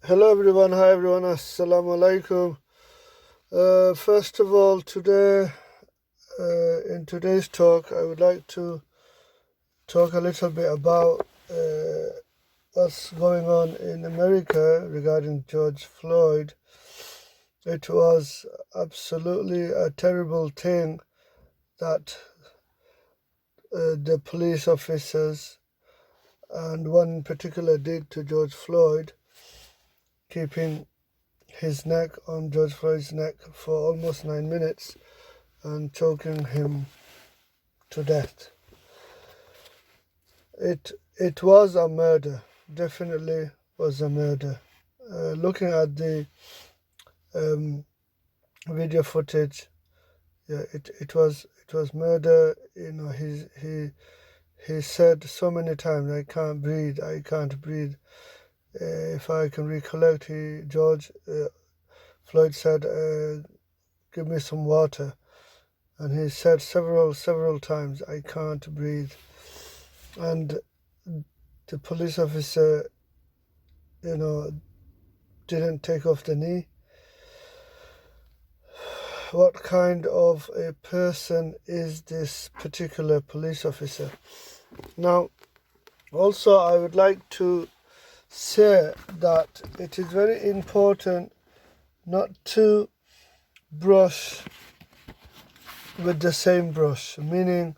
Hello everyone, hi everyone, assalamu alaikum. First of all, in today's talk, I would like to talk a little bit about what's going on in America regarding George Floyd. It was absolutely a terrible thing that the police officers and one in particular did to George Floyd, keeping his neck on George Floyd's neck for almost 9 minutes and choking him to death. It was a murder, definitely was a murder. Looking at the video footage, yeah, it was murder. He said so many times, "I can't breathe, I can't breathe." If I can recollect, George Floyd said, "Give me some water," and he said several times, "I can't breathe." And the police officer, didn't take off the knee. What kind of a person is this particular police officer? Now, also, I would like to say that it is very important not to brush with the same brush, meaning,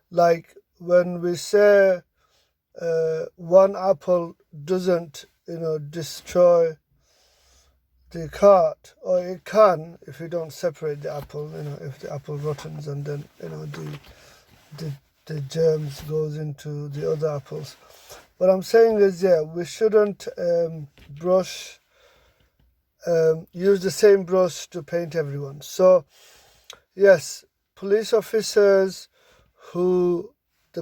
like when we say one apple doesn't, destroy the cart, or it can if you don't separate the apple. If the apple rottens and then the germs goes into the other apples. What I'm saying is, we shouldn't use the same brush to paint everyone. So yes, the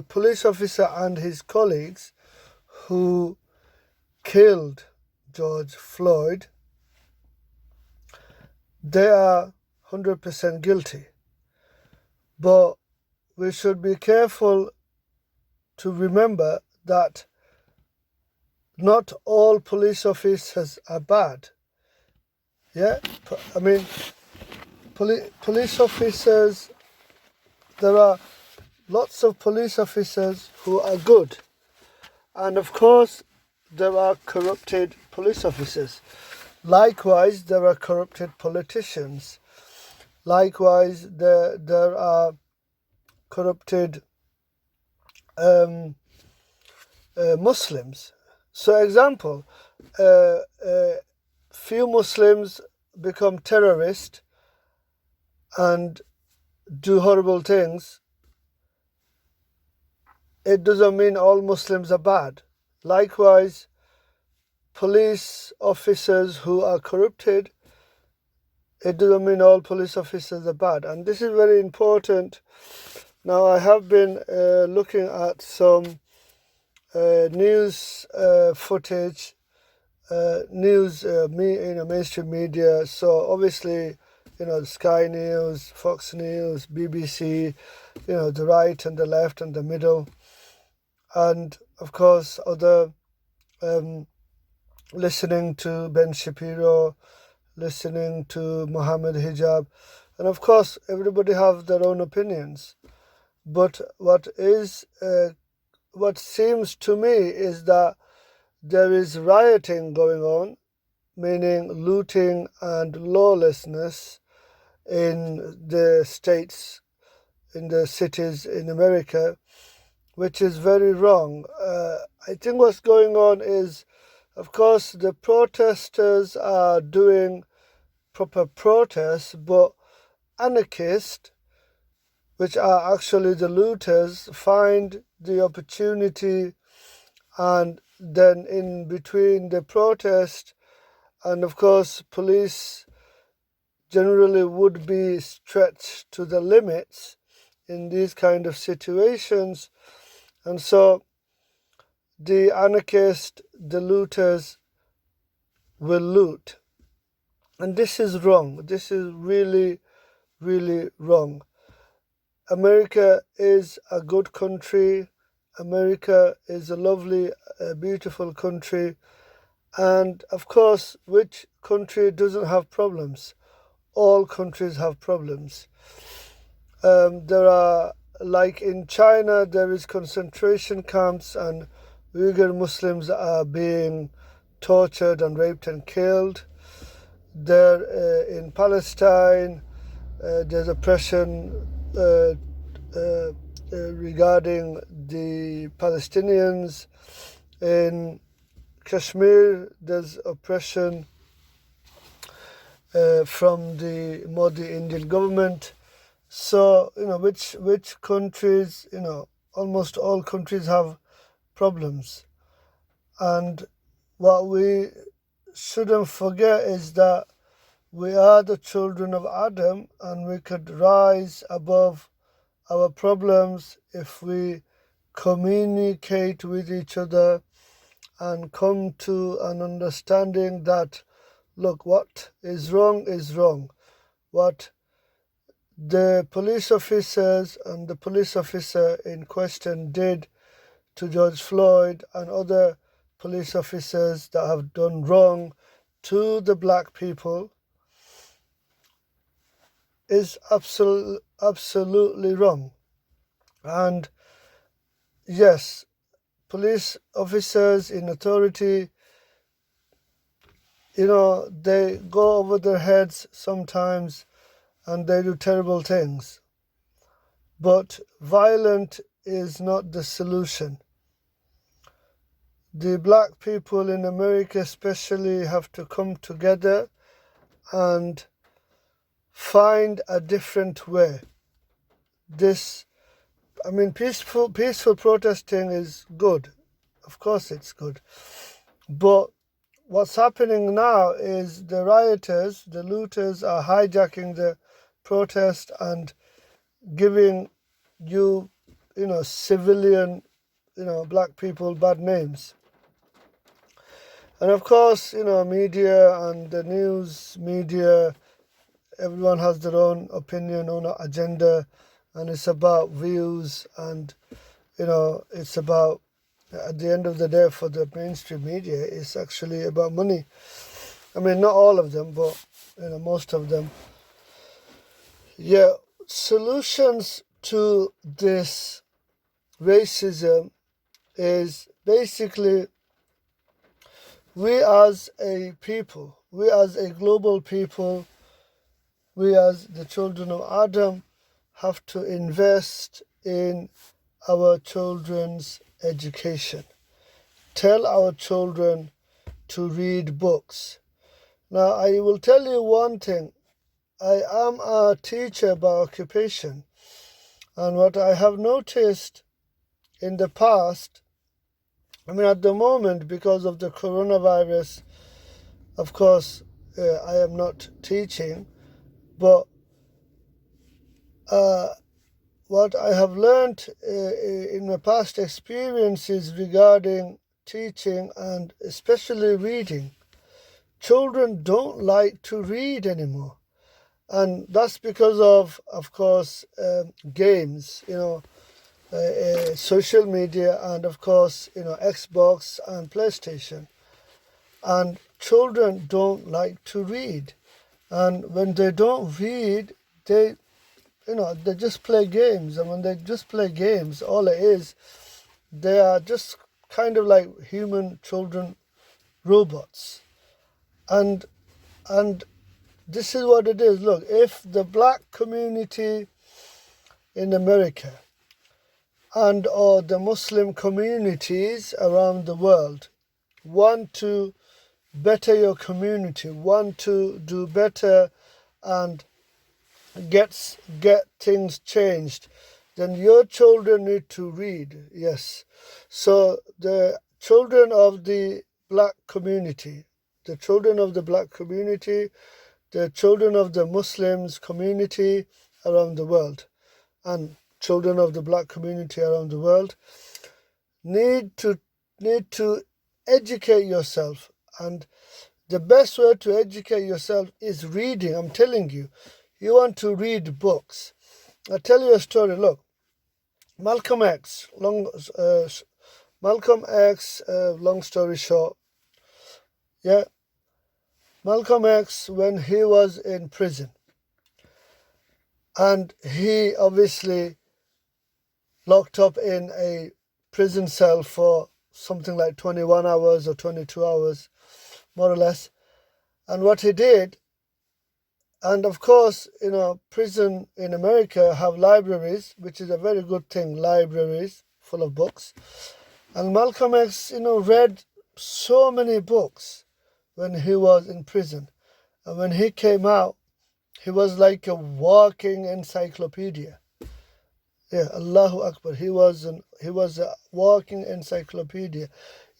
police officer and his colleagues who killed George Floyd, they are 100% guilty. But we should be careful to remember that not all police officers are bad. Yeah, I mean, police officers, there are lots of police officers who are good. And of course, there are corrupted police officers. Likewise, there are corrupted politicians. Likewise, there are corrupted Muslims. So, example, few Muslims become terrorists and do horrible things. It doesn't mean all Muslims are bad. Likewise, police officers who are corrupted, it doesn't mean all police officers are bad. And this is very important. Now, I have been looking at some news footage, mainstream media. So obviously, Sky News, Fox News, BBC, the right and the left and the middle, and of course other, listening to Ben Shapiro, listening to Muhammad Hijab, and of course everybody have their own opinions. But what seems to me is that there is rioting going on, meaning looting and lawlessness in the states, in the cities in America, which is very wrong. I think what's going on is, of course, the protesters are doing proper protests, but anarchists, which are actually the looters, find the opportunity, and then in between the protest, and of course police generally would be stretched to the limits in these kind of situations, and so the anarchists, the looters, will loot. And this is wrong. This is really, really wrong. America is a good country. America is a lovely, beautiful country. And of course, which country doesn't have problems? All countries have problems. There are, like in China, there is concentration camps and Uyghur Muslims are being tortured and raped and killed. There in Palestine, there's oppression regarding the Palestinians. In Kashmir, there's oppression from the Modi Indian government. So, which countries, almost all countries have problems. And what we shouldn't forget is that we are the children of Adam and we could rise above our problems if we communicate with each other and come to an understanding that, look, what is wrong is wrong. What the police officers and the police officer in question did to George Floyd and other police officers that have done wrong to the black people is absolutely wrong. And yes, police officers in authority, they go over their heads sometimes and they do terrible things. But violence is not the solution. The black people in America especially have to come together and find a different way. Peaceful protesting is good. Of course it's good. But what's happening now is the rioters, the looters are hijacking the protest and giving civilian, black people bad names. And of course, media and the news media, everyone has their own opinion, own agenda, and it's about views and, it's about, at the end of the day, for the mainstream media, it's actually about money. Not all of them, but, most of them. Yeah, solutions to this racism is basically we as a people, we as a global people, we as the children of Adam have to invest in our children's education. Tell our children to read books. Now, I will tell you one thing. I am a teacher by occupation, and what I have noticed in the past, at the moment, because of the coronavirus, of course, I am not teaching, but what I have learned in my past experiences regarding teaching and especially reading, children don't like to read anymore. And that's because of course, games, social media, and of course, Xbox and PlayStation. And children don't like to read. And when they don't read, they just play games. And when they just play games, all it is, they are just kind of like human children robots. And this is what it is. Look, if the black community in America or the Muslim communities around the world want to better your community, want to do better and get things changed, then your children need to read. Yes. So the children of the black community, the children of the black community, the children of the Muslims community around the world, and children of the black community around the world need to educate yourself. And the best way to educate yourself is reading. I'm telling you, you want to read books. I'll tell you a story. Look, Malcolm X, long story short, Yeah, Malcolm X, when he was in prison, and he obviously locked up in a prison cell for something like 21 hours or 22 hours, more or less. And what he did, and of course, prison in America have libraries, which is a very good thing, libraries full of books. And Malcolm X, read so many books when he was in prison. And when he came out, he was like a walking encyclopedia. Yeah, Allahu Akbar. He was a walking encyclopedia.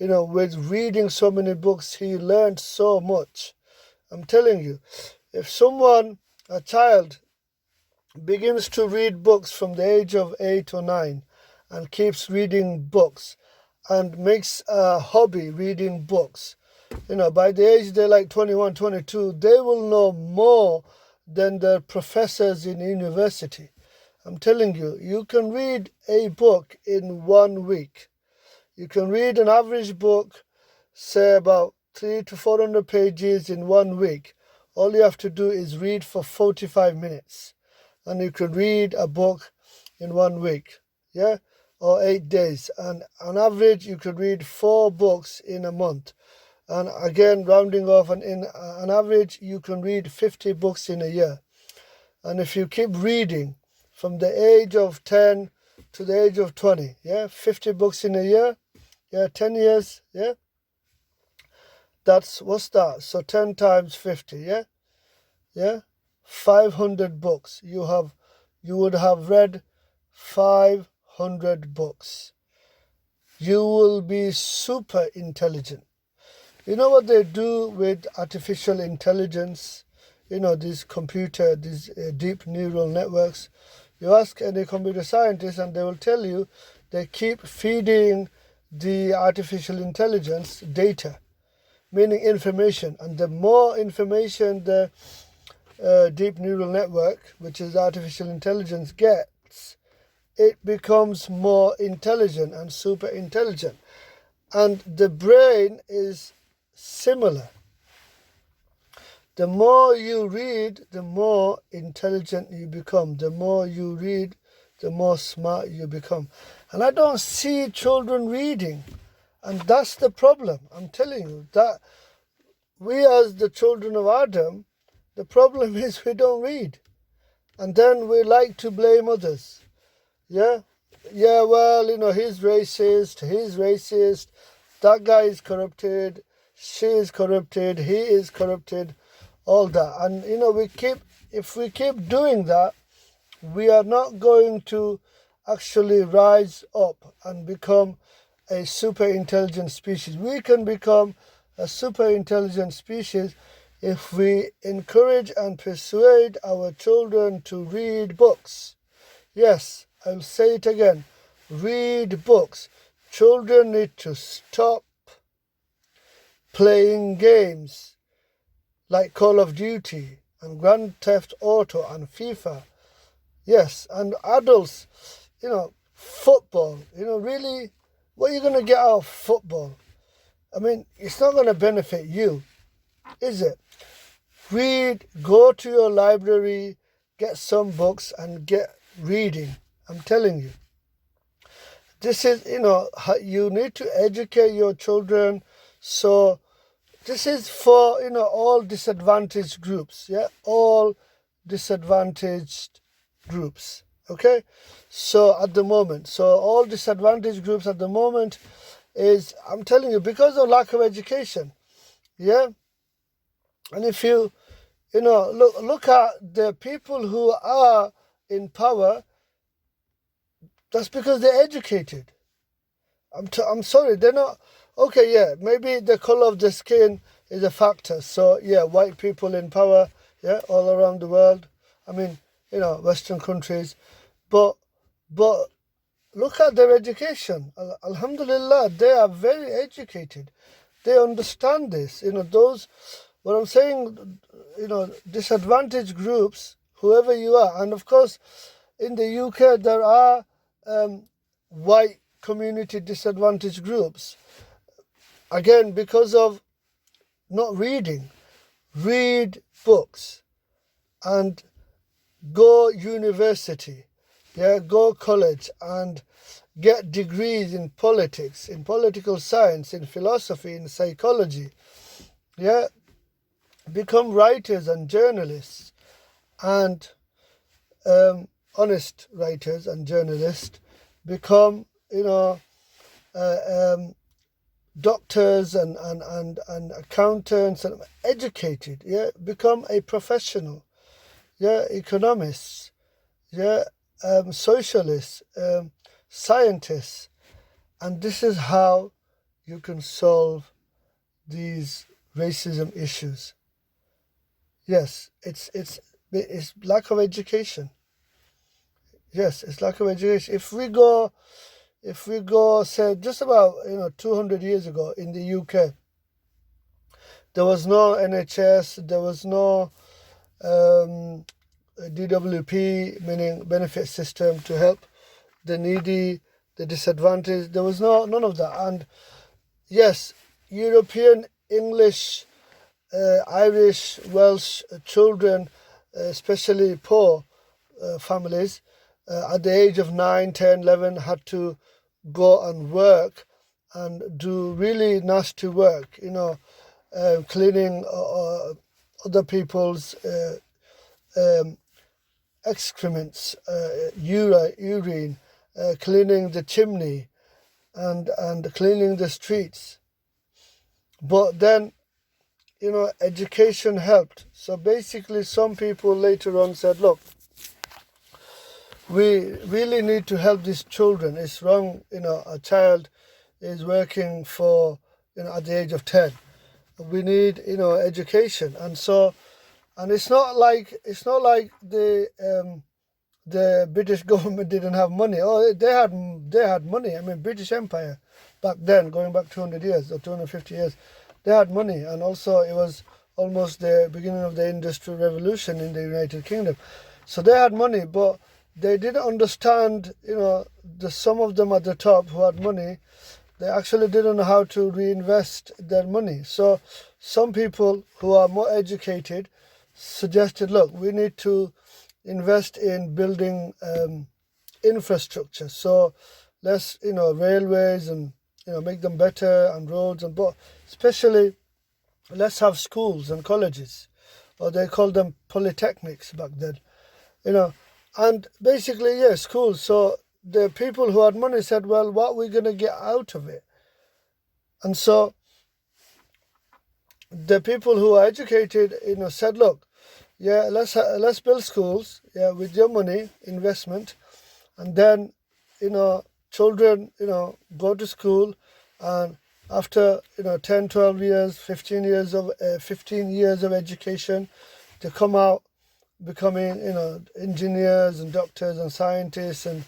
With reading so many books, he learned so much. I'm telling you, if a child, begins to read books from the age of 8 or 9 and keeps reading books and makes a hobby reading books, by the age they're like 21, 22, they will know more than the professors in university. I'm telling you, you can read a book in 1 week. You can read an average book, say about 300 to 400 pages in 1 week. All you have to do is read for 45 minutes. And you could read a book in 1 week, yeah, or 8 days. And on average, you could read 4 books in a month. And again, rounding off, and on average, you can read 50 books in a year. And if you keep reading from the age of 10 to the age of 20, yeah, 50 books in a year, yeah, 10 years, yeah, what's that? So 10 times 50, yeah, 500 books. You would have read 500 books. You will be super intelligent. You know what they do with artificial intelligence? These deep neural networks. You ask any computer scientist and they will tell you they keep feeding the artificial intelligence data, meaning information. And the more information the deep neural network, which is artificial intelligence, gets, it becomes more intelligent and super intelligent. And the brain is similar. The more you read, the more intelligent you become. The more you read, the more smart you become. And I don't see children reading. And that's the problem. I'm telling you that we, as the children of Adam, the problem is we don't read. And then we like to blame others. Yeah? Yeah, well, he's racist, that guy is corrupted, she is corrupted, he is corrupted, all that. And, if we keep doing that, we are not going to actually rise up and become a super intelligent species. We can become a super intelligent species if we encourage and persuade our children to read books. Yes, I'll say it again. Read books. Children need to stop playing games like Call of Duty and Grand Theft Auto and FIFA. Yes, and adults, football. Really, what are you going to get out of football? I mean, it's not going to benefit you, is it? Read, go to your library, get some books and get reading. I'm telling you. This is, you need to educate your children. So this is for, all disadvantaged groups. Yeah, all disadvantaged groups. Okay, so at the moment, all disadvantaged groups at the moment is, I'm telling you, because of lack of education. Yeah, and if you, look at the people who are in power, that's because they're educated. I'm sorry, they're not. Okay, yeah, maybe the color of the skin is a factor. So yeah, white people in power, yeah, all around the world. I mean, Western countries, but look at their education. Alhamdulillah, they are very educated. They understand this. What I'm saying, disadvantaged groups, whoever you are, and of course, in the UK there are white community disadvantaged groups. Again, because of not reading. Read books and go university, go college and get degrees in politics, in political science, in philosophy, in psychology, become writers and journalists and honest writers and journalists, become, doctors and accountants and educated, become a professional, economists, socialists, scientists, and this is how you can solve these racism issues. Yes, it's lack of education. Yes, it's lack of education. If we go, say, just about 200 years ago in the UK, there was no NHS, there was no DWP, meaning benefit system to help the needy, the disadvantaged. There was none of that. And yes, European, English, Irish, Welsh children, especially poor families, at the age of 9, 10, 11, had to go and work and do really nasty work, cleaning other people's excrements, urine, cleaning the chimney and cleaning the streets. But then, education helped. So basically some people later on said, look, we really need to help these children. It's wrong, a child is working for, at the age of 10. We need, education. And so, and it's not like the British government didn't have money. Oh, they had money. I mean, British Empire back then, going back 200 years or 250 years, they had money. And also it was almost the beginning of the Industrial Revolution in the United Kingdom. So they had money, but they didn't understand, some of them at the top who had money, they actually didn't know how to reinvest their money. So some people who are more educated suggested, look, we need to invest in building infrastructure. So let's, railways and, make them better, and roads, and but especially let's have schools and colleges, or they called them polytechnics back then, and basically, schools. So the people who had money said, well, what are we going to get out of it? And so the people who are educated, said, look, let's build schools, with your money, investment, and then, children, go to school, and after 10, 12 years, 15 years of education, they come out becoming engineers and doctors and scientists and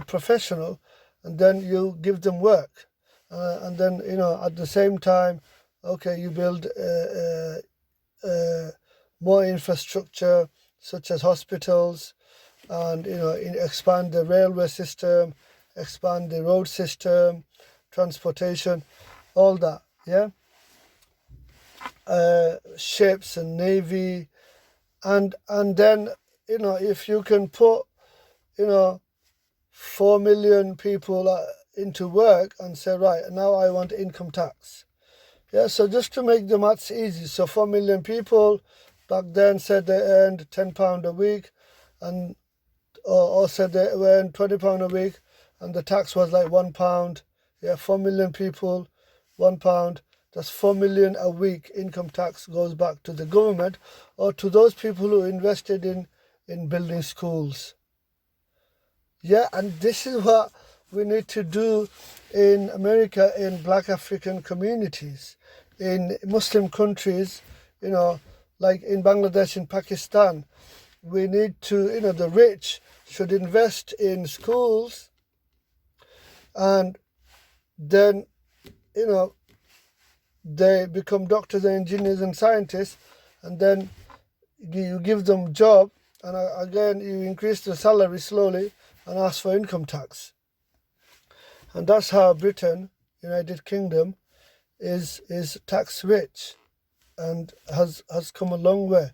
professional, and then you give them work, and then at the same time, okay, you build more infrastructure such as hospitals, and expand the railway system, expand the road system, transportation, all that, ships and navy, and then if you can put 4 million people into work and say, right, now I want income tax, so just to make the maths easy, so 4 million people back then said they earned £10 a week, and or said they earned £20 a week, and the tax was like £1. 4 million people, £1. That's 4 million a week income tax goes back to the government or to those people who invested in building schools. And this is what we need to do in America, in Black African communities, in Muslim countries, like in Bangladesh, in Pakistan. We need to, the rich should invest in schools, and then, they become doctors and engineers and scientists, and then you give them job, and again you increase the salary slowly and ask for income tax. And that's how Britain, United Kingdom, is tax rich. and has come a long way.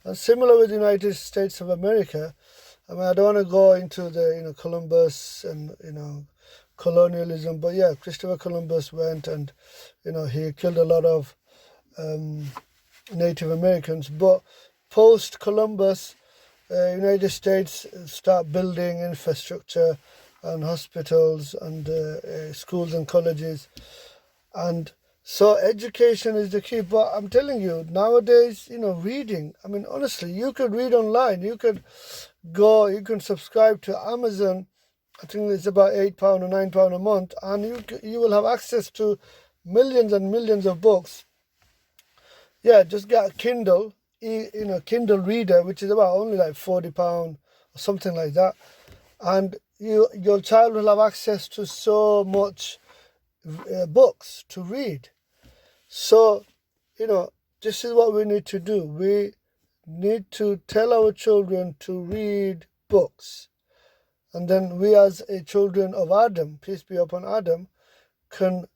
And similar with the United States of America. I mean, I don't want to go into the Columbus and colonialism, but yeah, Christopher Columbus went and he killed a lot of Native Americans. But post Columbus, United States start building infrastructure and hospitals and schools and colleges, and so education is the key. But I'm telling you, nowadays, reading. I mean, honestly, you could read online. You can subscribe to Amazon. I think it's about £8 or £9 a month, and you will have access to millions and millions of books. Yeah, just get a Kindle, Kindle Reader, which is about only like £40 or something like that, and your child will have access to so much books to read. So, this is what we need to do. We need to tell our children to read books. And then we as children of Adam, peace be upon Adam, can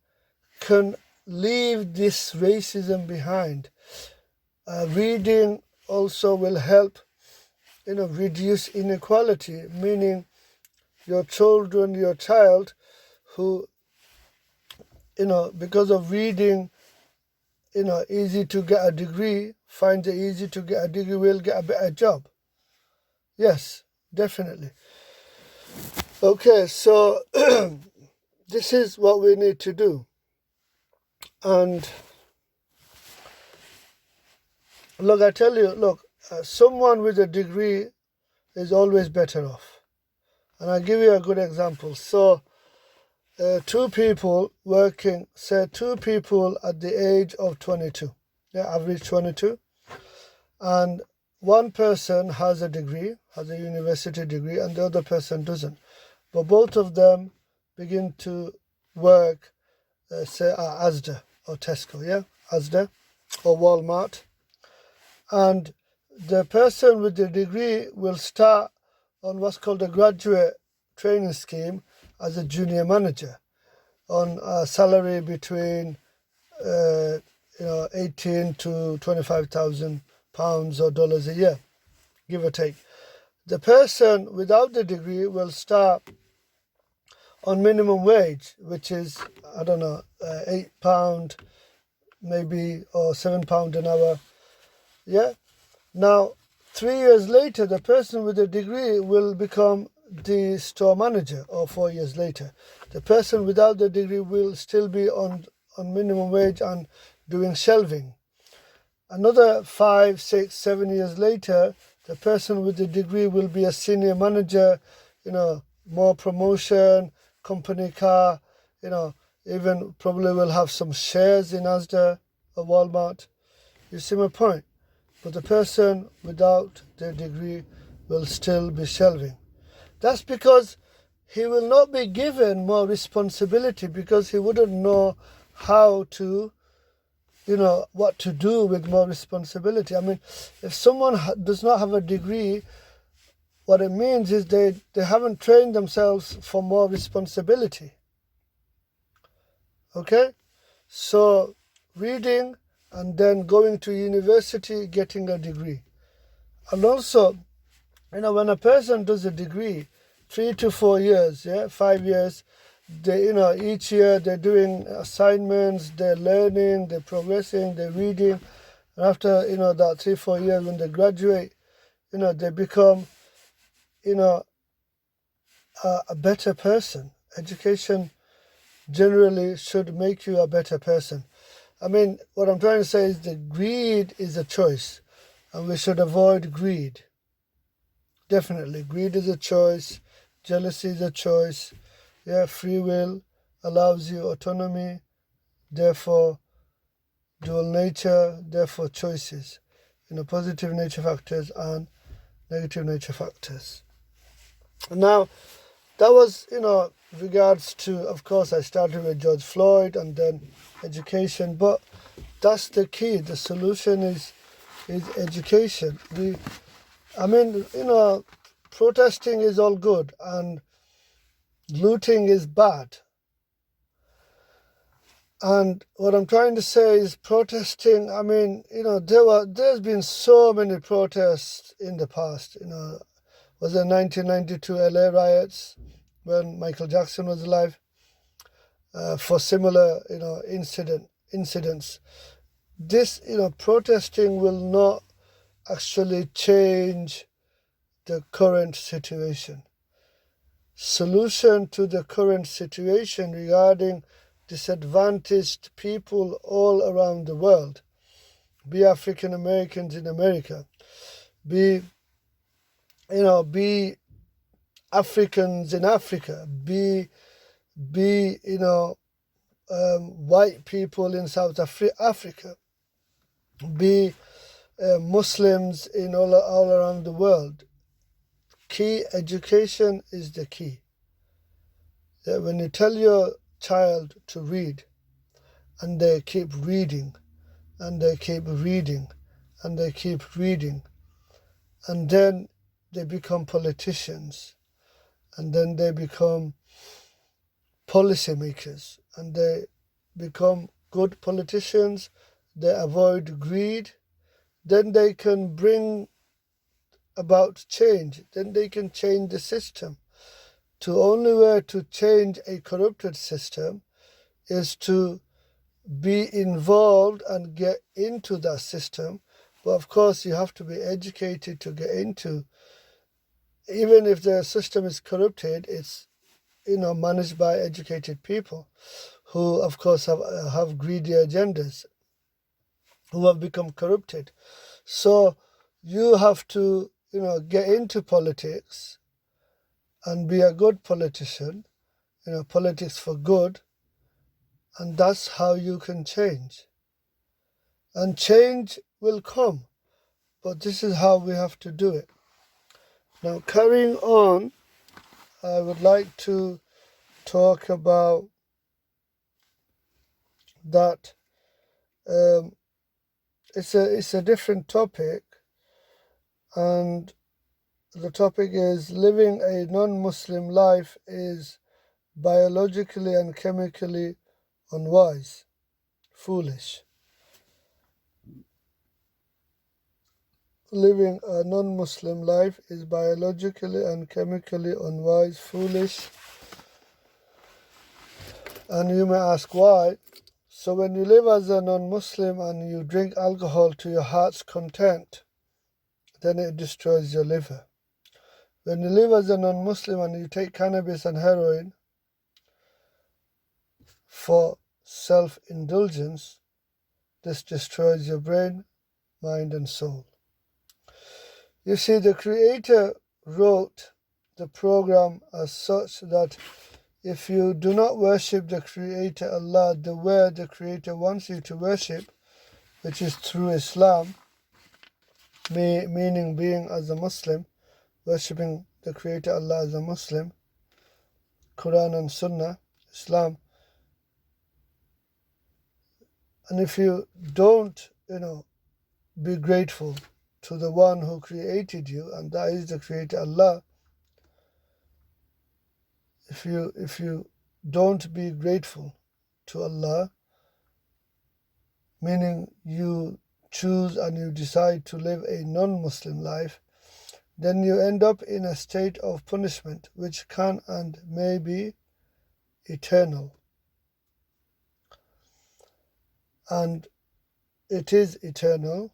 leave this racism behind. Reading also will help, reduce inequality, meaning your child who, because of reading, easy to get a degree, finds it easy to get a degree, will get a better job. Yes, definitely. Okay, so this is what we need to do. And look, I tell you, someone with a degree is always better off. And I'll give you a good example. So, two people at the age of 22, average 22, and one person has a degree, has a university degree, and the other person doesn't. But both of them begin to work, say, at Asda or Tesco, Asda or Walmart. And the person with the degree will start on what's called a graduate training scheme as a junior manager on a salary between 18 to 25,000 pounds or dollars a year, give or take. The person without the degree will start on minimum wage, which is, I don't know, £8 maybe, or £7 an hour. Yeah. Now, 3 years later, the person with a degree will become the store manager, or 4 years later. The person without the degree will still be on minimum wage and doing shelving. Another 5, 6, 7 years later, the person with the degree will be a senior manager, more promotion, company car, even probably will have some shares in Asda or Walmart. You see my point? But the person without the degree will still be shelving. That's because he will not be given more responsibility, because he wouldn't know how to, what to do with more responsibility. I mean, if someone does not have a degree, what it means is they haven't trained themselves for more responsibility. Okay? So, reading and then going to university, getting a degree. And also, when a person does a degree, 3 to 4 years, 5 years, they, each year they're doing assignments, they're learning, they're progressing, they're reading. And after, that 3, 4 years, when they graduate, they become, a better person. Education generally should make you a better person. I mean, what I'm trying to say is that greed is a choice, and we should avoid greed. Definitely, greed is a choice, jealousy is a choice. Free will allows you autonomy, therefore dual nature, therefore choices. Positive nature factors and negative nature factors. Now, that was, regards to, of course, I started with George Floyd and then education, but that's the key. The solution is education. Protesting is all good and looting is bad. And what I'm trying to say is protesting. I mean, there's been so many protests in the past. Was it 1992 LA riots when Michael Jackson was alive? For similar, incidents. This, protesting will not actually change the current situation. Solution to the current situation regarding disadvantaged people all around the world, be African Americans in America, be Africans in Africa, be white people in South Africa, be Muslims in all around the world. Key education is the key. When you tell your child to read, and they keep reading, and they keep reading, and they keep reading, and then they become politicians, and then they become policymakers, and they become good politicians, they avoid greed, then they can bring about change, then they can change the system. The only way to change a corrupted system is to be involved and get into that system. But of course, you have to be educated to get into. Even if the system is corrupted, it's managed by educated people who, of course, have greedy agendas, who have become corrupted. So you have to, get into politics and be a good politician, politics for good, and that's how you can change. And change will come, but this is how we have to do it. Now, carrying on, I would like to talk about that. It's a different topic, and the topic is living a non-Muslim life is biologically and chemically unwise, foolish. Living a non-Muslim life is biologically and chemically unwise, foolish. And you may ask why. So when you live as a non-Muslim and you drink alcohol to your heart's content, then it destroys your liver. When you live as a non-Muslim and you take cannabis and heroin for self-indulgence, this destroys your brain, mind, and soul. You see, the Creator wrote the program as such that if you do not worship the Creator Allah the way the Creator wants you to worship, which is through Islam, meaning being as a Muslim, worshipping the Creator Allah as a Muslim, Quran and Sunnah, Islam. And if you don't, be grateful to the one who created you, and that is the Creator Allah, if you don't be grateful to Allah, meaning you choose and you decide to live a non-Muslim life, then you end up in a state of punishment which can and may be eternal. And it is eternal.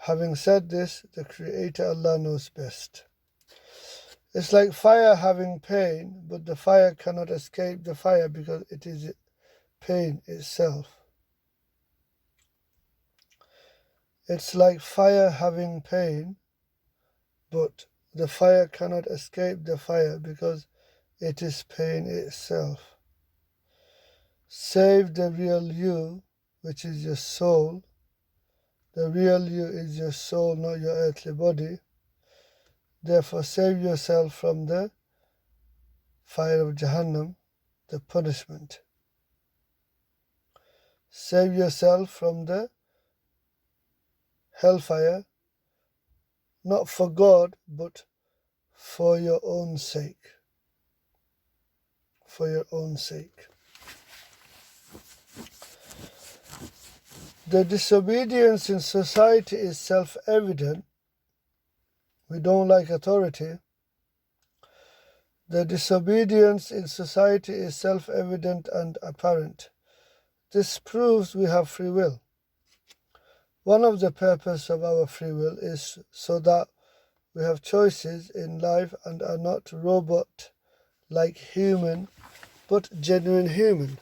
Having said this, the Creator Allah knows best. It's like fire having pain, but the fire cannot escape the fire because it is pain itself. It's like fire having pain, but the fire cannot escape the fire because it is pain itself. Save the real you, which is your soul. The real you is your soul, not your earthly body. Therefore, save yourself from the fire of Jahannam, the punishment. Save yourself from the hellfire, not for God, but for your own sake. For your own sake. The disobedience in society is self-evident. We don't like authority. The disobedience in society is self-evident and apparent. This proves we have free will. One of the purposes of our free will is so that we have choices in life and are not robot-like human, but genuine human.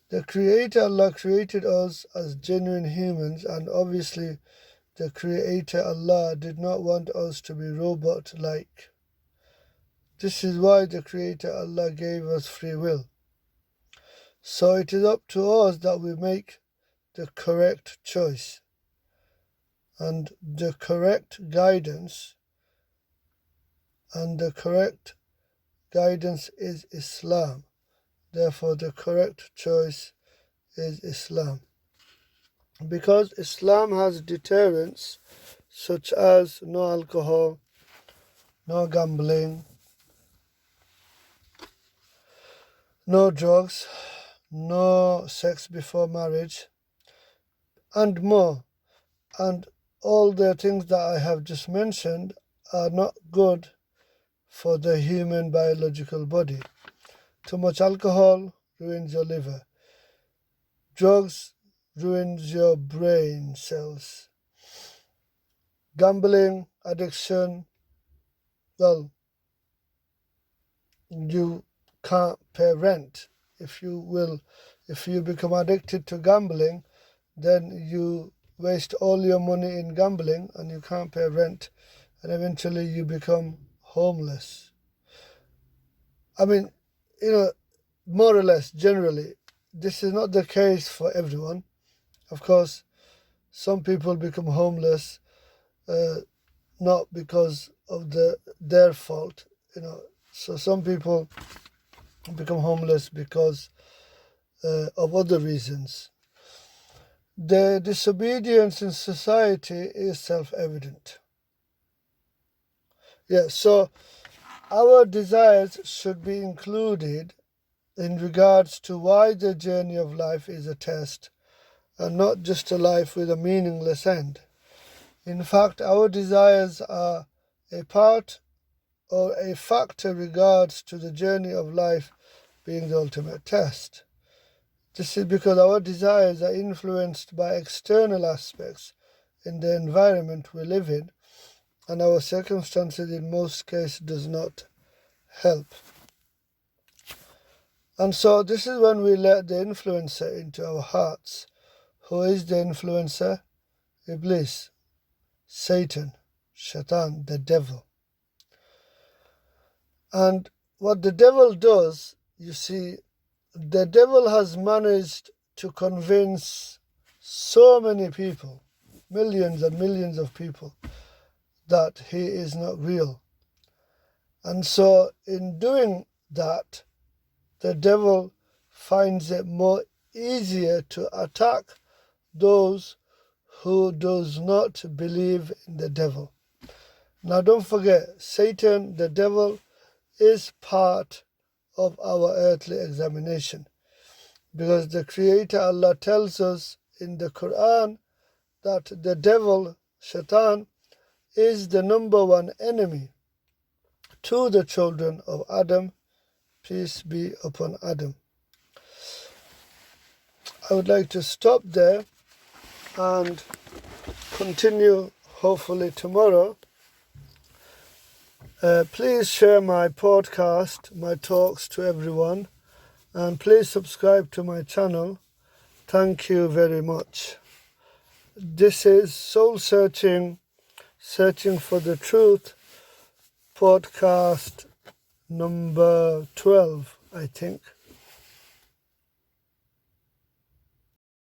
The Creator Allah created us as genuine humans, and obviously the Creator Allah did not want us to be robot-like. This is why the Creator Allah gave us free will. So it is up to us that we make the correct choice. And the correct guidance is Islam. Therefore, the correct choice is Islam. Because Islam has deterrents such as no alcohol, no gambling, no drugs, no sex before marriage, and more. And all the things that I have just mentioned are not good for the human biological body. Too much alcohol ruins your liver. Drugs ruins your brain cells. Gambling, addiction, well, you can't pay rent. If you become addicted to gambling, then you waste all your money in gambling and you can't pay rent, and eventually you become homeless. I mean, more or less, generally, this is not the case for everyone. Of course, some people become homeless not because of their fault, So some people become homeless because of other reasons. The disobedience in society is self-evident. So our desires should be included in regards to why the journey of life is a test and not just a life with a meaningless end. In fact, our desires are a part or a factor regards to the journey of life being the ultimate test. This is because our desires are influenced by external aspects in the environment we live in, and our circumstances in most cases does not help. And so this is when we let the influencer into our hearts. Who is the influencer? Iblis, Satan, Shaitan, the devil. And what the devil does, you see, the devil has managed to convince so many people, millions and millions of people, that he is not real. And so in doing that, the devil finds it more easier to attack those who does not believe in the devil. Now don't forget, Satan, the devil, is part of our earthly examination, because the Creator Allah tells us in the Quran that the devil, Shaitan, is the number one enemy to the children of Adam, peace be upon Adam. I would like to stop there and continue hopefully tomorrow. Please share my podcast, my talks to everyone, and please subscribe to my channel. Thank you very much. This is Soul Searching for the Truth, podcast number 12, I think.